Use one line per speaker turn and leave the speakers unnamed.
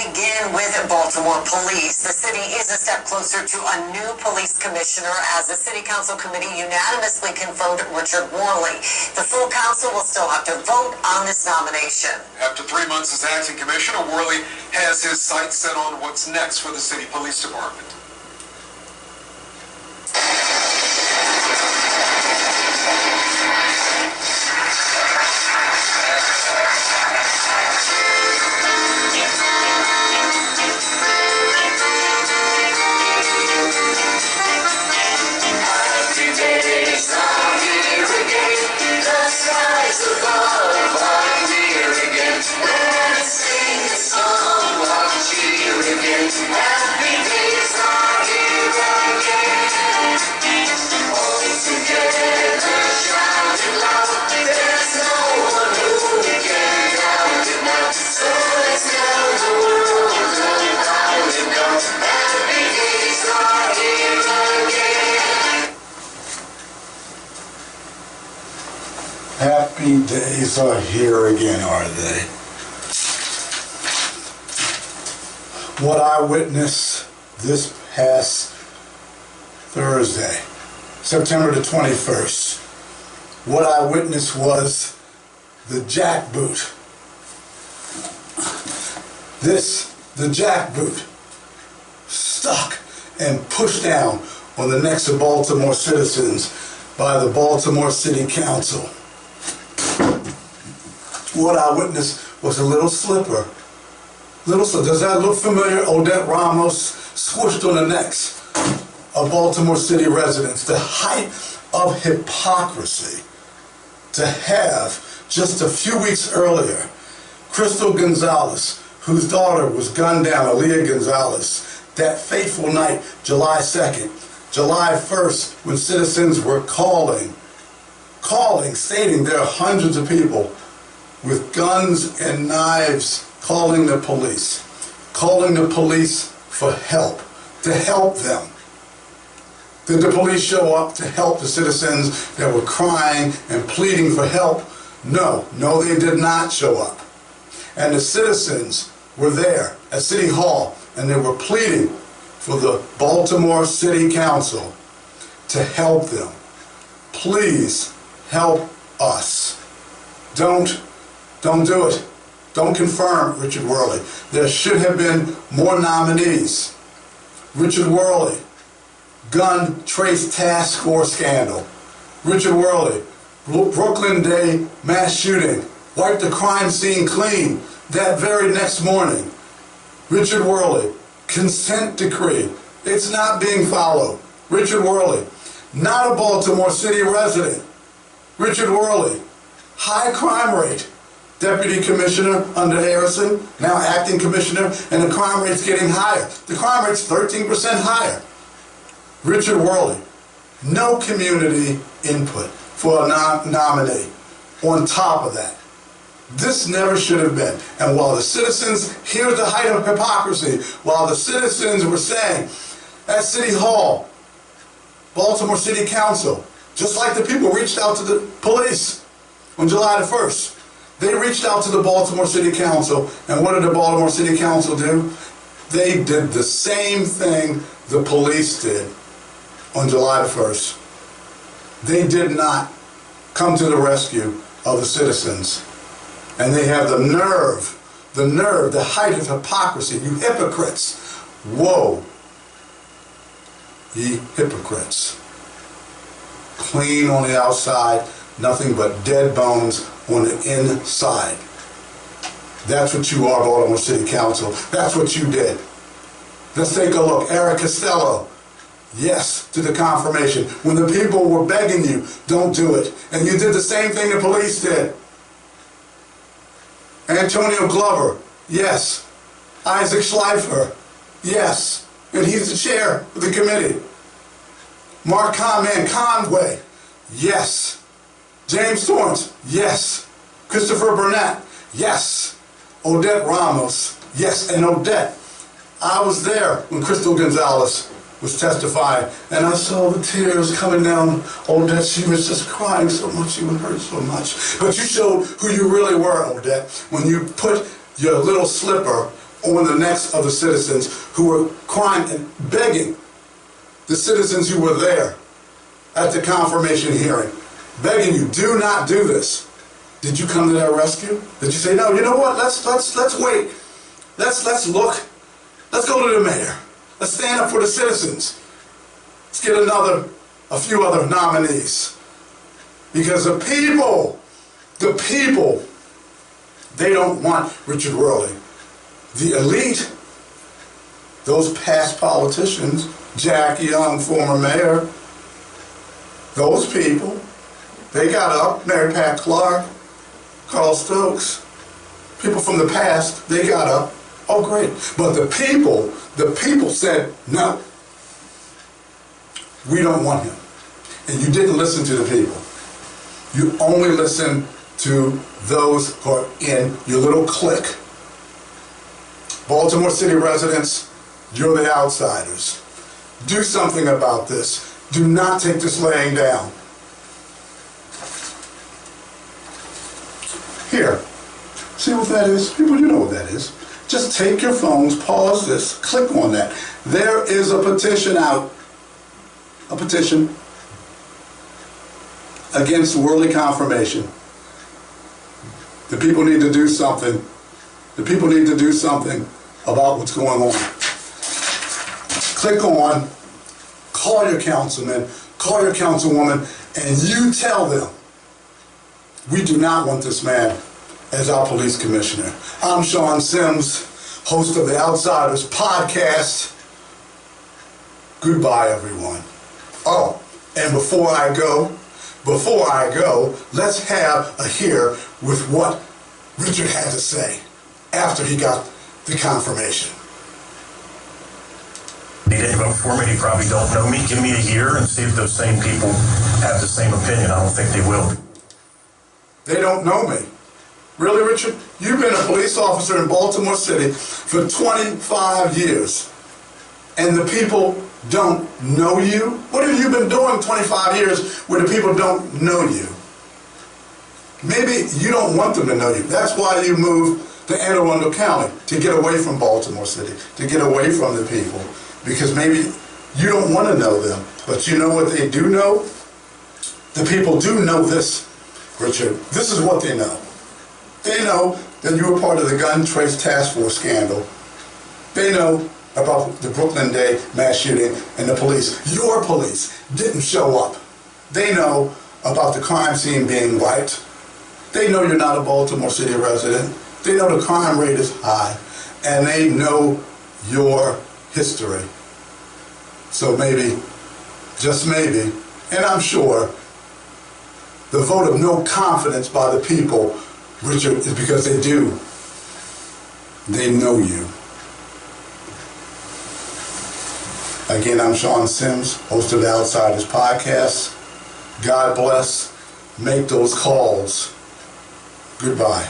begin with Baltimore Police. The city is a step closer to a new police commissioner as the City Council committee unanimously confirmed Richard Worley. The full council will still have to vote on this nomination.
After 3 months as acting commissioner, Worley has his sights set on what's next for the city police department.
Happy days are here again, are they? What I witnessed this past Thursday, September the 21st, what I witnessed was the jackboot. The jackboot stuck and pushed down on the necks of Baltimore citizens by the Baltimore City Council. What I witnessed was a little slipper. Does that look familiar? Odette Ramos squished on the necks of Baltimore City residents. The height of hypocrisy to have just a few weeks earlier, Krystal Gonzalez, whose daughter was gunned down, Aaliyah Gonzalez, that fateful night, July 2nd, July 1st, when citizens were calling, stating there are hundreds of people with guns and knives calling the police for help, to help them. Did the police show up to help the citizens that were crying and pleading for help? No, they did not show up. And the citizens were there at City Hall and they were pleading for the Baltimore City Council to help them. Please help us. Don't do it. Don't confirm Richard Worley. There should have been more nominees. Richard Worley, gun trace task force scandal. Richard Worley, Brooklyn Day mass shooting, wiped the crime scene clean that very next morning. Richard Worley, consent decree, it's not being followed. Richard Worley, not a Baltimore City resident. Richard Worley, high crime rate. Deputy Commissioner under Harrison, now acting commissioner, and the crime rate's getting higher. The crime rate's 13% higher. Richard Worley, no community input for a nominee. On top of that, this never should have been. And while the citizens, here's the height of hypocrisy, while the citizens were saying at City Hall, Baltimore City Council, just like the people reached out to the police on July the 1st, they reached out to the Baltimore City Council, and what did the Baltimore City Council do? They did the same thing the police did on July the 1st. They did not come to the rescue of the citizens. And they have the nerve, the height of hypocrisy. You hypocrites. Woe, ye hypocrites. Clean on the outside, nothing but dead bones on the inside. That's what you are, Baltimore City Council. That's what you did. Let's take a look. Eric Costello, yes to the confirmation. When the people were begging you, don't do it. And you did the same thing the police did. Antonio Glover, yes. Isaac Schleifer, yes. And he's the chair of the committee. Mark Conway, yes. James Torrance, yes. Christopher Burnett, yes. Odette Ramos, yes. And Odette, I was there when Krystal Gonzalez was testifying, and I saw the tears coming down Odette. She was just crying so much, she would hurt so much. But you showed who you really were, Odette, when you put your little slipper on the necks of the citizens who were crying and begging the citizens who were there at the confirmation hearing, begging you, do not do this. Did you come to their rescue? Did you say, no, you know what, let's wait. Let's look. Let's go to the mayor. Let's stand up for the citizens. Let's get a few other nominees. Because the people, they don't want Richard Worley. The elite, those past politicians, Jack Young, former mayor, those people, they got up, Mary Pat Clark, Carl Stokes, people from the past, they got up, oh great. But the people said, no, we don't want him. And you didn't listen to the people. You only listened to those who are in your little clique. Baltimore City residents, you're the outsiders. Do something about this. Do not take this laying down. Here, see what that is? People, you know what that is. Just take your phones, pause this, click on that. There is a petition out, a petition against Worley confirmation. The people need to do something. The people need to do something about what's going on. Click on, call your councilman, call your councilwoman, and you tell them, we do not want this man as our police commissioner. I'm Sean Sims, host of the Outsiders podcast. Goodbye, everyone. Oh, and before I go, let's have a hear with what Richard had to say after he got the confirmation.
They didn't vote for me, they probably don't know me. Give me a year and see if those same people have the same opinion. I don't think they will.
They don't know me. Really, Richard? You've been a police officer in Baltimore City for 25 years, and the people don't know you? What have you been doing 25 years where the people don't know you? Maybe you don't want them to know you. That's why you moved to Anne Arundel County, to get away from Baltimore City, to get away from the people, because maybe you don't want to know them. But you know what they do know? The people do know this, Richard. This is what they know. They know that you were part of the Gun Trace Task Force scandal. They know about the Brooklyn Day mass shooting and the police. Your police didn't show up. They know about the crime scene being wiped. They know you're not a Baltimore City resident. They know the crime rate is high. And they know your history. So maybe, just maybe, and I'm sure, the vote of no confidence by the people, Richard, is because they do. They know you. Again, I'm Sean Sims, host of the Outsiders podcast. God bless. Make those calls. Goodbye.